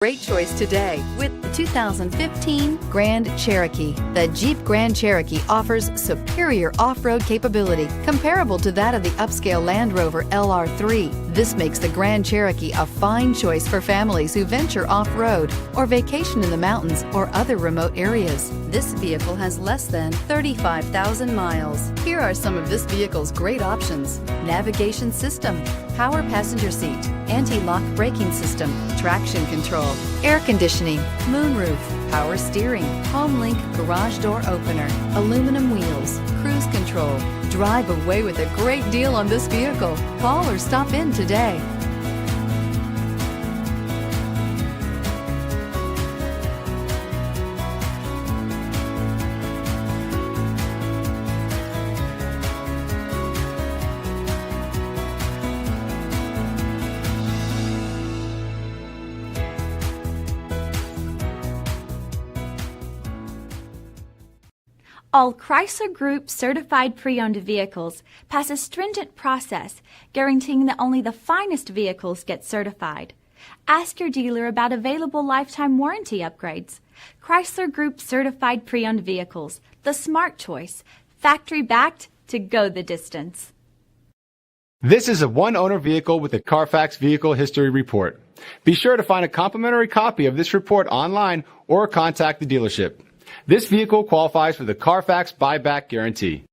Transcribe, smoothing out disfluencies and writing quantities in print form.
Great choice today with the 2015 Grand Cherokee. The Jeep Grand Cherokee offers superior off-road capability comparable to that of the upscale Land Rover LR3. This makes the Grand Cherokee a fine choice for families who venture off-road or vacation in the mountains or other remote areas. This vehicle has less than 35,000 miles. Here are some of this vehicle's great options: navigation system, power passenger seat, anti-lock braking system, traction control, air conditioning, moonroof, power steering, HomeLink garage door opener, aluminum wheels, cruise control. Drive away with a great deal on this vehicle. Call or stop in today. All Chrysler Group certified pre-owned vehicles pass a stringent process guaranteeing that only the finest vehicles get certified. Ask your dealer about available lifetime warranty upgrades. Chrysler Group certified pre-owned vehicles, the smart choice, factory backed to go the distance. This is a one-owner vehicle with a CARFAX Vehicle History Report. Be sure to find a complimentary copy of this report online or contact the dealership. This vehicle qualifies for the CARFAX buyback guarantee.